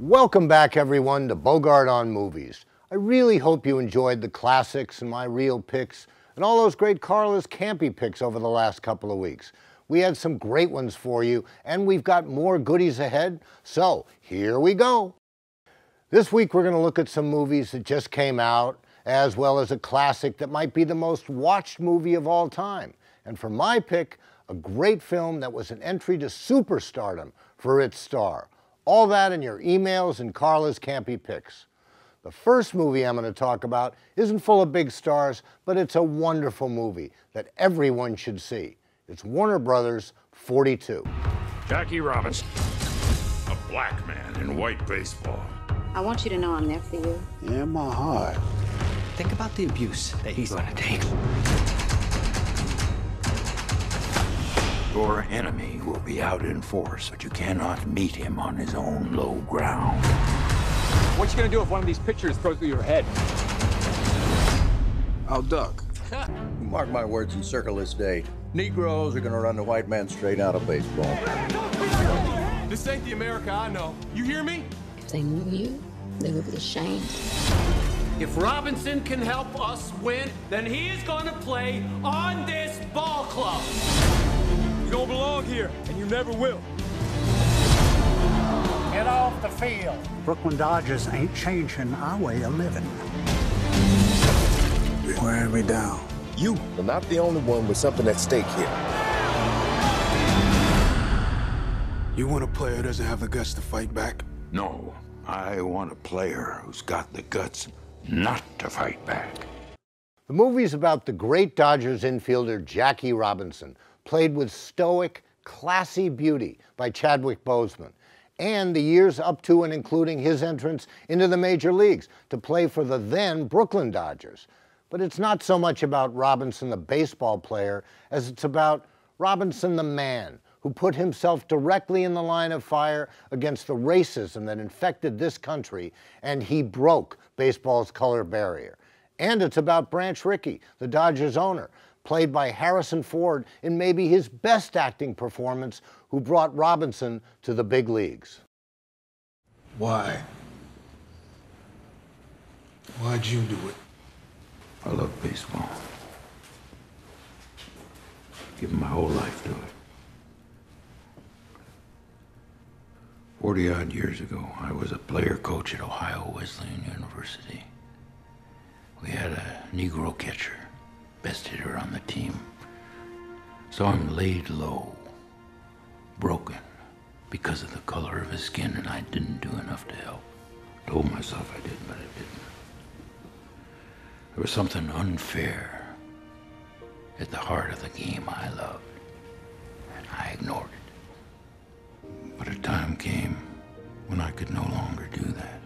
Welcome back, everyone, to Bogart on Movies. I really hope you enjoyed the classics and my real picks and all those great Carla's Campy picks over the last couple of weeks. We had some great ones for you, and we've got more goodies ahead, so here we go. This week we're going to look at some movies that just came out, as well as a classic that might be the most watched movie of all time. And for my pick, a great film that was an entry to superstardom for its star. All that in your emails and Carla's Campy picks. The first movie I'm going to talk about isn't full of big stars, but it's a wonderful movie that everyone should see. It's Warner Brothers' 42. Jackie Robinson, a black man in white baseball. I want you to know I'm there for you. In my heart. Think about the abuse that he's gonna take. Your enemy will be out in force, but you cannot meet him on his own low ground. What you gonna do if one of these pictures throws through your head? I'll duck. Mark my words and circle this date. Negroes are gonna run the white man straight out of baseball. This ain't the America I know. You hear me? If they knew you, they would be ashamed. If Robinson can help us win, then he is going to play on this ball club. You don't belong here, and you never will. Get off the field. Brooklyn Dodgers ain't changing our way of living. Wearing me down. You are not the only one with something at stake here. You want a player who doesn't have the guts to fight back? No, I want a player who's got the guts not to fight back. The movie's about the great Dodgers infielder Jackie Robinson, played with stoic, classy beauty by Chadwick Boseman, and the years up to and including his entrance into the major leagues to play for the then Brooklyn Dodgers. But it's not so much about Robinson the baseball player as it's about Robinson the man, who put himself directly in the line of fire against the racism that infected this country, and he broke baseball's color barrier. And it's about Branch Rickey, the Dodgers owner, played by Harrison Ford in maybe his best acting performance, who brought Robinson to the big leagues. Why? Why'd you do it? I love baseball. Given my whole life to it. 40-odd years ago, I was a player coach at Ohio Wesleyan University. We had a Negro catcher, best hitter on the team. So I'm laid low, broken, because of the color of his skin, and I didn't do enough to help. Told myself I did, but I didn't. There was something unfair at the heart of the game I loved, and I ignored it. But a time came when I could no longer do that.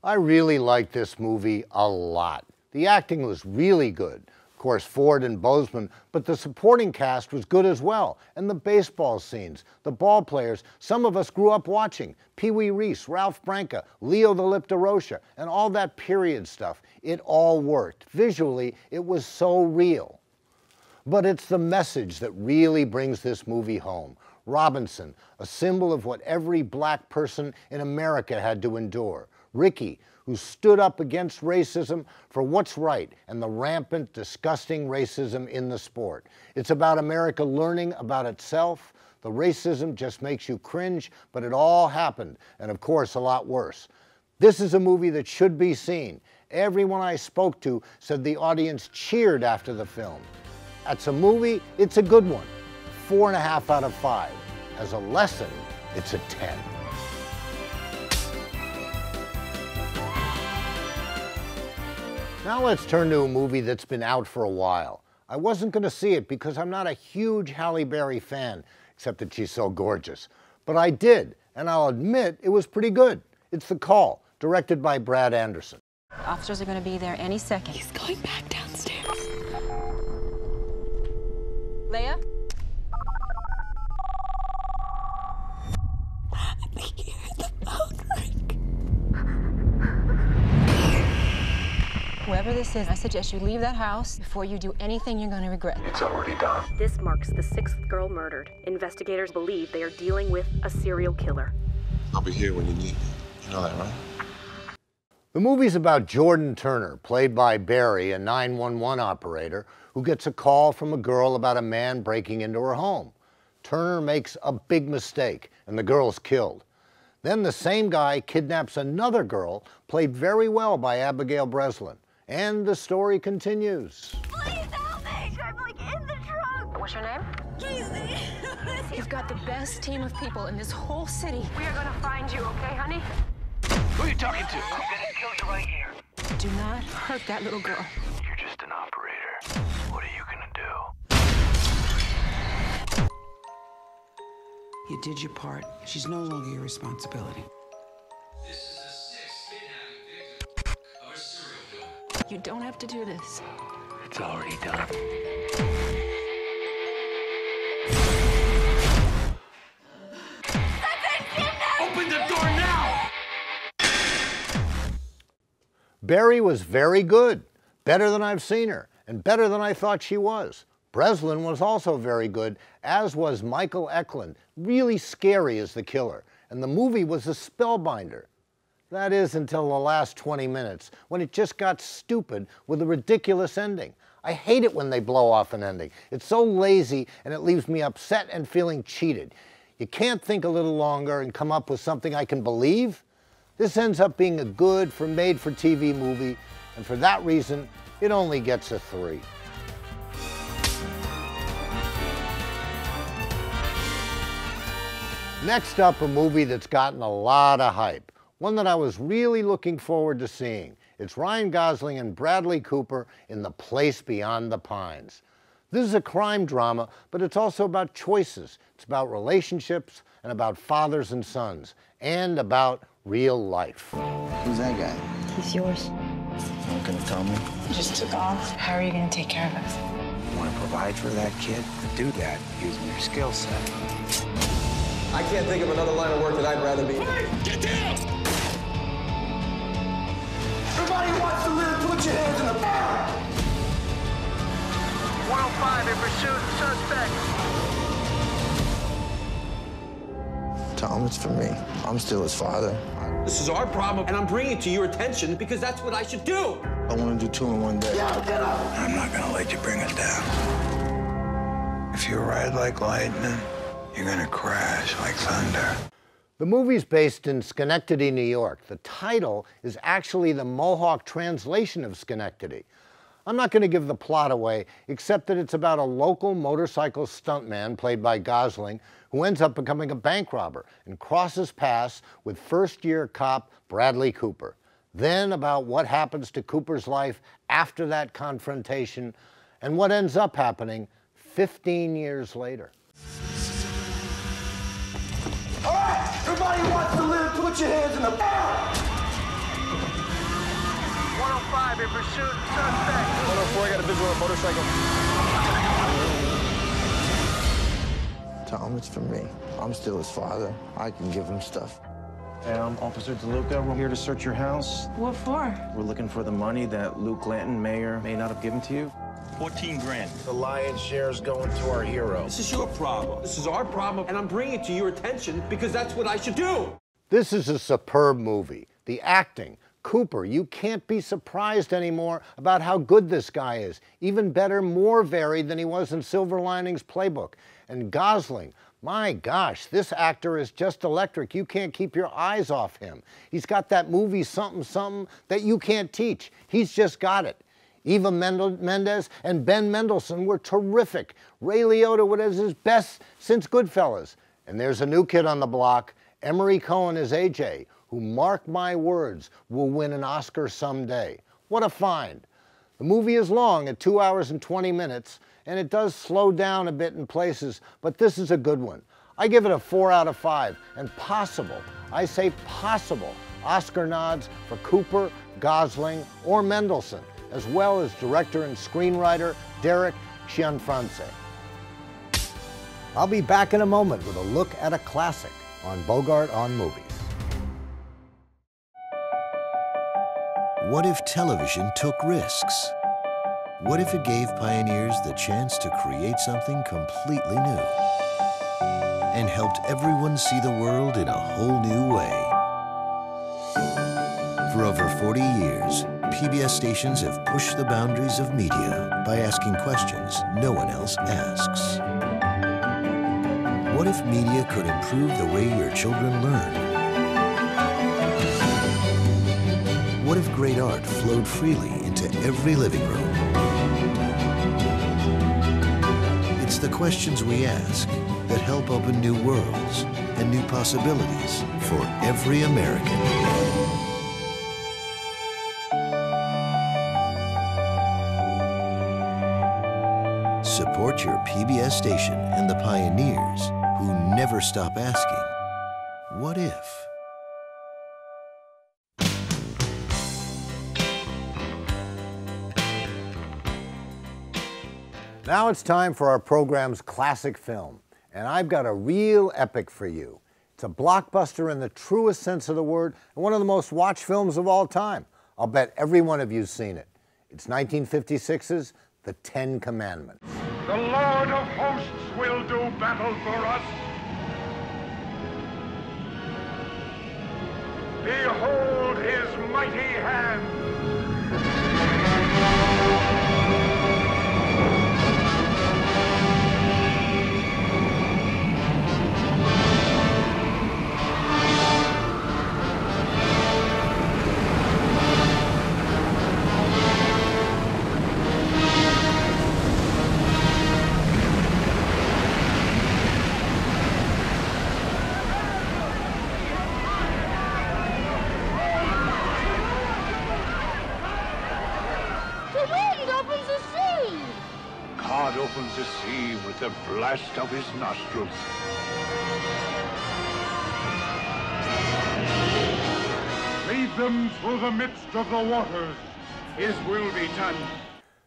I really liked this movie a lot. The acting was really good. Of course, Ford and Boseman, but the supporting cast was good as well. And the baseball scenes, the ball players, some of us grew up watching. Pee Wee Reese, Ralph Branca, Leo the Lip DeRocha, and all that period stuff. It all worked. Visually, it was so real. But it's the message that really brings this movie home. Robinson, a symbol of what every black person in America had to endure. Rickey, who stood up against racism for what's right and the rampant, disgusting racism in the sport. It's about America learning about itself. The racism just makes you cringe, but it all happened, and of course, a lot worse. This is a movie that should be seen. Everyone I spoke to said the audience cheered after the film. That's a movie, it's a good one. 4.5 out of 5. As a lesson, it's a 10. Now let's turn to a movie that's been out for a while. I wasn't going to see it because I'm not a huge Halle Berry fan, except that she's so gorgeous. But I did, and I'll admit it was pretty good. It's The Call, directed by Brad Anderson. Officers are going to be there any second. He's going back downstairs. Leia? I think you heard the phone ring. Whoever this is, I suggest you leave that house before you do anything you're going to regret. It's already done. This marks the 6th girl murdered. Investigators believe they are dealing with a serial killer. I'll be here when you need me. You know that, right? The movie's about Jordan Turner, played by Barry, a 911 operator, who gets a call from a girl about a man breaking into her home. Turner makes a big mistake, and the girl's killed. Then the same guy kidnaps another girl, played very well by Abigail Breslin. And the story continues. Please help me! I'm like in the trunk! What's your name? Casey! You've got the best team of people in this whole city. We are gonna find you, okay, honey? Who are you talking to? I'm gonna kill you right here. Do not hurt that little girl. You're just an operator. What are you gonna do? You did your part. She's no longer your responsibility. This is the 6th kidnapping victim of a serial killer. You don't have to do this. It's already done. Open the door now! Barry was very good, better than I've seen her, and better than I thought she was. Breslin was also very good, as was Michael Eklund, really scary as the killer, and the movie was a spellbinder. That is until the last 20 minutes, when it just got stupid with a ridiculous ending. I hate it when they blow off an ending. It's so lazy, and it leaves me upset and feeling cheated. You can't think a little longer and come up with something I can believe? This ends up being a good made-for-TV movie, and for that reason, it only gets a 3. Next up, a movie that's gotten a lot of hype, one that I was really looking forward to seeing. It's Ryan Gosling and Bradley Cooper in The Place Beyond the Pines. This is a crime drama, but it's also about choices. It's about relationships and about fathers and sons, and about real life. Who's that guy? He's yours. Not gonna tell me. He just took off. How are you gonna take care of us? You want to provide for that kid? Do that using your skill set. I can't think of another line of work that I'd rather be. Get down! Everybody wants to live, put your hands in the air! 105 in pursuit of suspect. Tell him it's for me. I'm still his father. This is our problem, and I'm bringing it to your attention because that's what I should do. I want to do 2 in one day. I'm not gonna let you bring us down. If you ride like lightning, you're gonna crash like thunder. The movie's based in Schenectady, New York. The title is actually the Mohawk translation of Schenectady. I'm not going to give the plot away, except that it's about a local motorcycle stuntman, played by Gosling, who ends up becoming a bank robber and crosses paths with first-year cop Bradley Cooper. Then about what happens to Cooper's life after that confrontation, and what ends up happening 15 years later. All right, everybody wants to live, put your hands in the air! 105 in pursuit of suspect. 104, I got a visual on a motorcycle. Tell him it's for me. I'm still his father. I can give him stuff. Hey, I'm Officer DeLuca. We're here to search your house. What for? We're looking for the money that Luke Lanton may or may not have given to you. 14 grand. The lion's share is going to our hero. This is your problem. This is our problem, and I'm bringing it to your attention because that's what I should do. This is a superb movie. The acting, Cooper, you can't be surprised anymore about how good this guy is. Even better, more varied than he was in Silver Linings Playbook. And Gosling, my gosh, this actor is just electric. You can't keep your eyes off him. He's got that movie something, something that you can't teach. He's just got it. Eva Mendes and Ben Mendelsohn were terrific. Ray Liotta was his best since Goodfellas. And there's a new kid on the block, Emery Cohen as AJ, who, mark my words, will win an Oscar someday. What a find. The movie is long at 2 hours and 20 minutes, and it does slow down a bit in places, but this is a good one. I give it a 4 out of 5, and possible, I say possible, Oscar nods for Cooper, Gosling, or Mendelsohn, as well as director and screenwriter Derek Cianfrance. I'll be back in a moment with a look at a classic on Bogart on Movies. What if television took risks? What if it gave pioneers the chance to create something completely new and helped everyone see the world in a whole new way? For over 40 years, PBS stations have pushed the boundaries of media by asking questions no one else asks. What if media could improve the way your children learn? What if great art flowed freely into every living room? It's the questions we ask that help open new worlds and new possibilities for every American. Support your PBS station and the pioneers who never stop asking, what if? Now it's time for our program's classic film, and I've got a real epic for you. It's a blockbuster in the truest sense of the word, and one of the most watched films of all time. I'll bet every one of you's seen it. It's 1956's The Ten Commandments. The Lord of hosts will do battle for us. Behold his mighty hand. God opens the sea with the blast of his nostrils. Lead them through the midst of the waters. His will be done.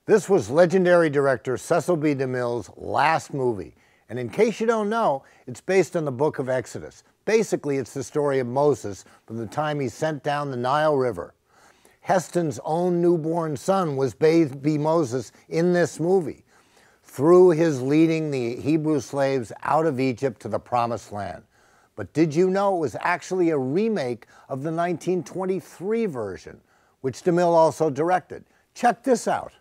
This was legendary director Cecil B. DeMille's last movie. And in case you don't know, it's based on the book of Exodus. Basically, it's the story of Moses from the time he sent down the Nile River. Heston's own newborn son was baby Moses in this movie, through his leading the Hebrew slaves out of Egypt to the Promised Land. But did you know it was actually a remake of the 1923 version, which DeMille also directed? Check this out.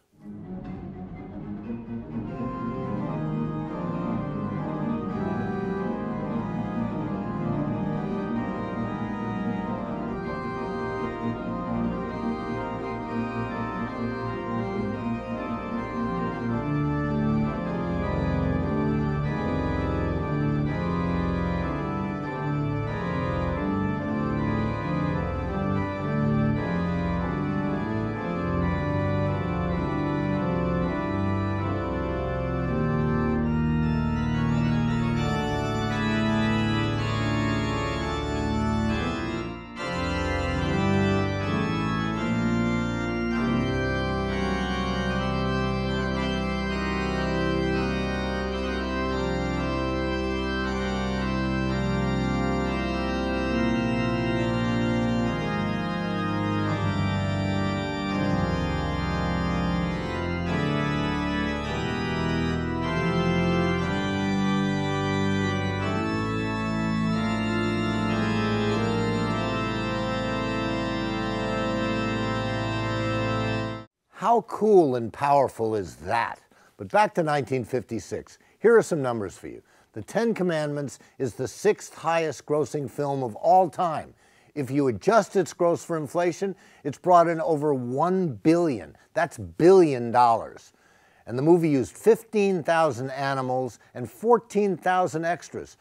How cool and powerful is that? But back to 1956. Here are some numbers for you. The Ten Commandments is the 6th highest grossing film of all time. If you adjust its gross for inflation, it's brought in over $1 billion. That's $1 billion. And the movie used 15,000 animals and 14,000 extras.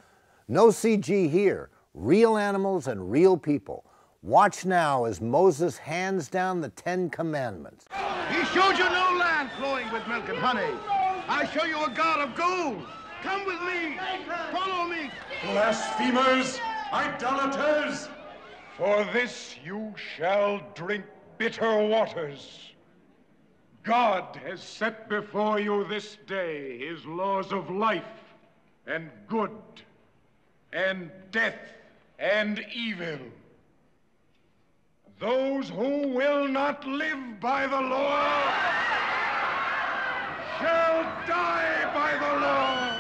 No CG here, real animals and real people. Watch now as Moses hands down the Ten Commandments. He showed you no land flowing with milk and honey. I show you a God of gold. Come with me. Follow me. Blasphemers, idolaters, for this you shall drink bitter waters. God has set before you this day his laws of life and good and death and evil. Those who will not live by the law shall die by the law.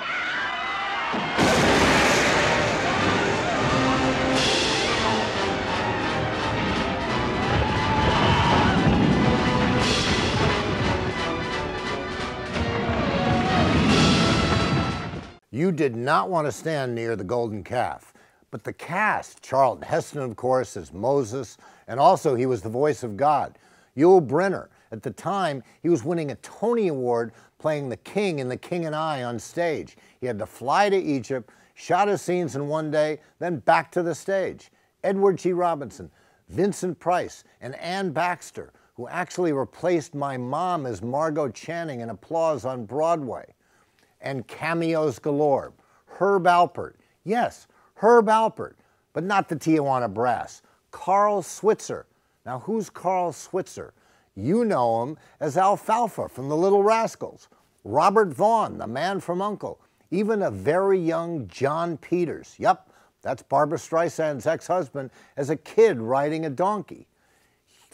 You did not want to stand near the golden calf. But the cast, Charlton Heston, of course, as Moses, and also he was the voice of God. Yul Brynner, at the time, he was winning a Tony Award playing the king in The King and I on stage. He had to fly to Egypt, shot his scenes in one day, then back to the stage. Edward G. Robinson, Vincent Price, and Ann Baxter, who actually replaced my mom as Margot Channing in Applause on Broadway. And cameos galore. Herb Alpert, yes, Herb Alpert, but not the Tijuana Brass. Carl Switzer. Now, who's Carl Switzer? You know him as Alfalfa from The Little Rascals. Robert Vaughn, the man from U.N.C.L.E. Even a very young John Peters. Yep, that's Barbra Streisand's ex-husband as a kid riding a donkey.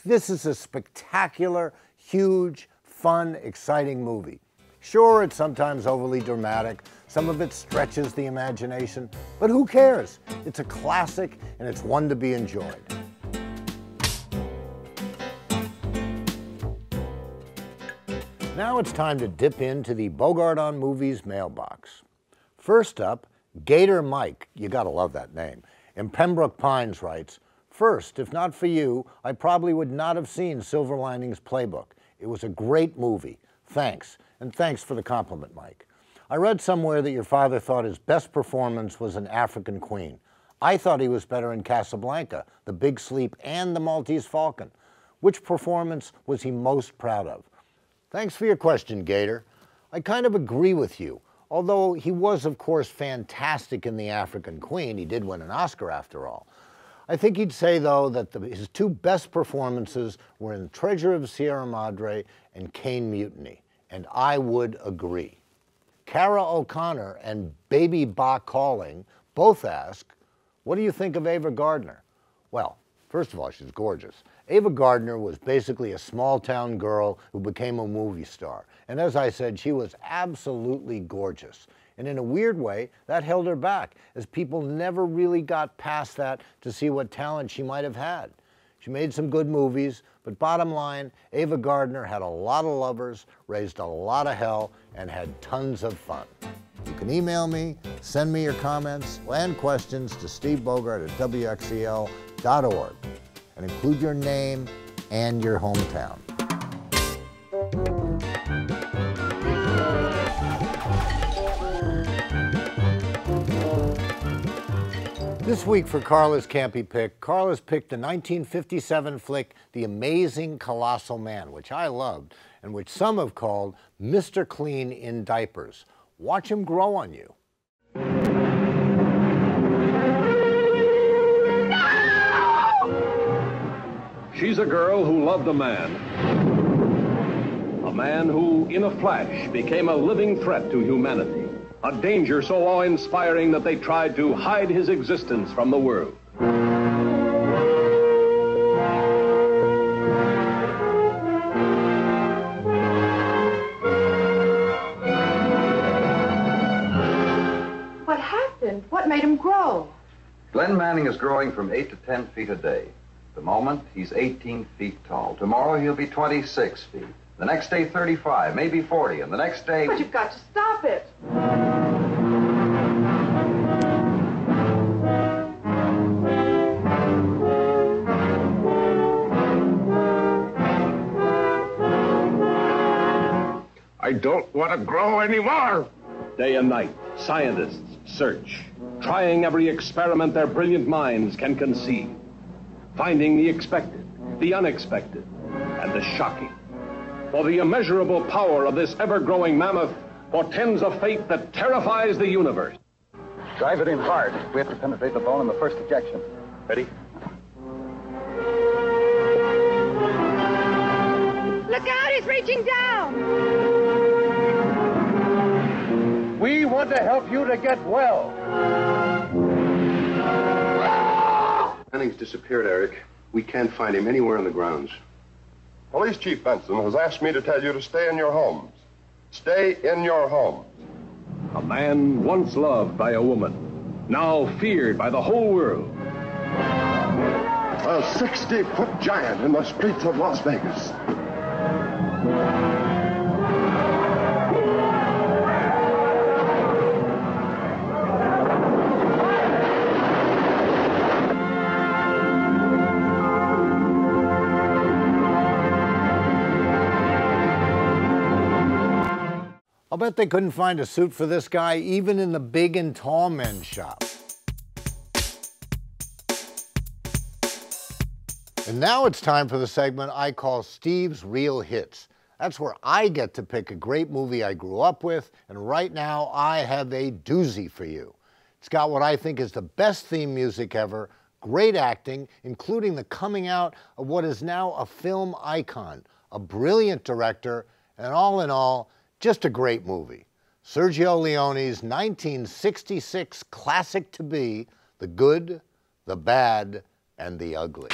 This is a spectacular, huge, fun, exciting movie. Sure, it's sometimes overly dramatic. Some of it stretches the imagination, but who cares? It's a classic, and it's one to be enjoyed. Now it's time to dip into the Bogart on Movies mailbox. First up, Gator Mike, you gotta love that name, in Pembroke Pines writes, "First, if not for you, I probably would not have seen Silver Linings Playbook. It was a great movie. Thanks, and thanks for the compliment, Mike. I read somewhere that your father thought his best performance was in African Queen. I thought he was better in Casablanca, The Big Sleep, and The Maltese Falcon. Which performance was he most proud of?" Thanks for your question, Gator. I kind of agree with you. Although he was, of course, fantastic in The African Queen. He did win an Oscar, after all. I think he'd say, though, that his two best performances were in Treasure of Sierra Madre and Cane Mutiny. And I would agree. Cara O'Connor and Baby Bacall both ask, what do you think of Ava Gardner? Well, first of all, she's gorgeous. Ava Gardner was basically a small-town girl who became a movie star. And as I said, she was absolutely gorgeous. And in a weird way, that held her back, as people never really got past that to see what talent she might have had. She made some good movies, but bottom line, Ava Gardner had a lot of lovers, raised a lot of hell, and had tons of fun. You can email me, send me your comments and questions to stevebogart@wxel.org, and include your name and your hometown. This week for Carla's Campy Pick, Carla's picked the 1957 flick The Amazing Colossal Man, which I loved, and which some have called Mr. Clean in Diapers. Watch him grow on you. She's a girl who loved a man. A man who, in a flash, became a living threat to humanity. A danger so awe-inspiring that they tried to hide his existence from the world. What happened? What made him grow? Glenn Manning is growing from 8 to 10 feet a day. At the moment, he's 18 feet tall. Tomorrow, he'll be 26 feet. The next day, 35, maybe 40, and the next day... But you've got to stop it. I don't want to grow anymore. Day and night, scientists search, trying every experiment their brilliant minds can conceive, finding the expected, the unexpected, and the shocking. For the immeasurable power of this ever-growing mammoth portends a fate that terrifies the universe. Drive it in hard. We have to penetrate the bone in the first ejection. Ready? Look out, he's reaching down. We want to help you to get well. Manning's disappeared, Eric. We can't find him anywhere on the grounds. Police Chief Benson has asked me to tell you to stay in your homes. Stay in your homes. A man once loved by a woman, now feared by the whole world. A 60-foot giant in the streets of Las Vegas. I'll bet they couldn't find a suit for this guy even in the big and tall men's shop. And now it's time for the segment I call Steve's Real Hits. That's where I get to pick a great movie I grew up with, and right now I have a doozy for you. It's got what I think is the best theme music ever, great acting, including the coming out of what is now a film icon, a brilliant director, and all in all, just a great movie. Sergio Leone's 1966 classic to be, The Good, the Bad, and the Ugly.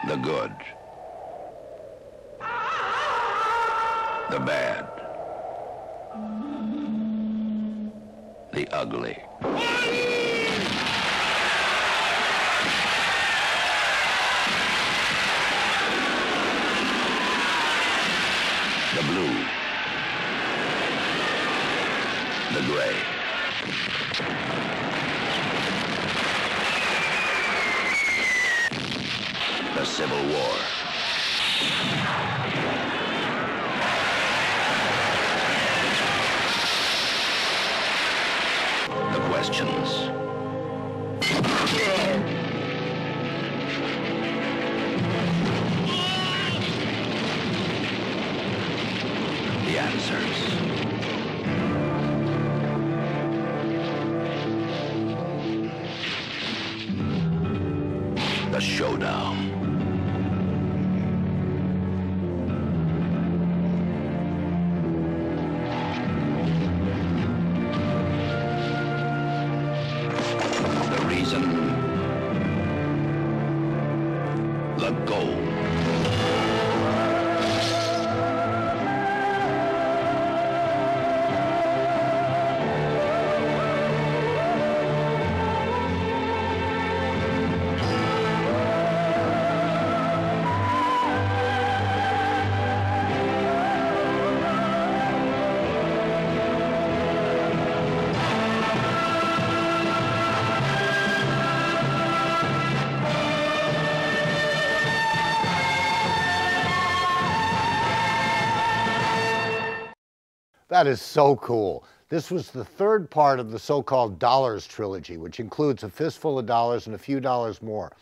The good. The bad. The ugly. The blue. The gray. The Civil War. The questions. The answers. The showdown. The goal. That is so cool. This was the third part of the so-called Dollars trilogy, which includes A Fistful of Dollars and A Few Dollars More.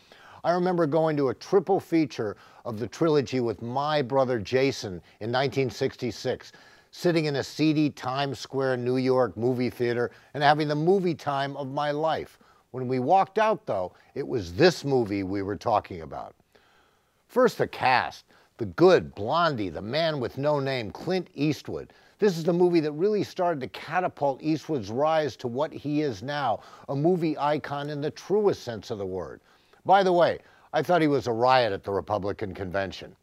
I remember going to a triple feature of the trilogy with my brother Jason in 1966, sitting in a seedy Times Square, New York movie theater and having the movie time of my life. When we walked out, though, it was this movie we were talking about. First, the cast. The Good, Blondie, the man with no name, Clint Eastwood. This is the movie that really started to catapult Eastwood's rise to what he is now, a movie icon in the truest sense of the word. By the way, I thought he was a riot at the Republican convention.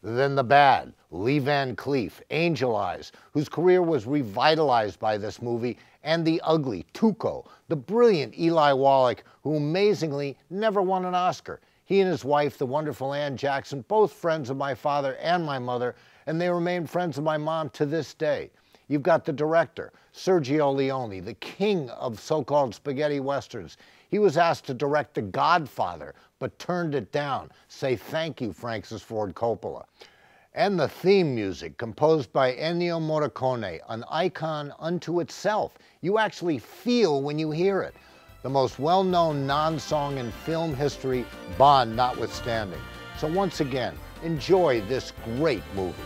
Then the bad, Lee Van Cleef, Angel Eyes, whose career was revitalized by this movie, and the ugly, Tuco, the brilliant Eli Wallach, who amazingly never won an Oscar. He and his wife, the wonderful Ann Jackson, both friends of my father and my mother, and they remain friends of my mom to this day. You've got the director, Sergio Leone, the king of so-called spaghetti westerns. He was asked to direct The Godfather, but turned it down. Say thank you, Francis Ford Coppola. And the theme music, composed by Ennio Morricone, an icon unto itself. You actually feel when you hear it. The most well-known non-song in film history, Bond notwithstanding. So once again, enjoy this great movie.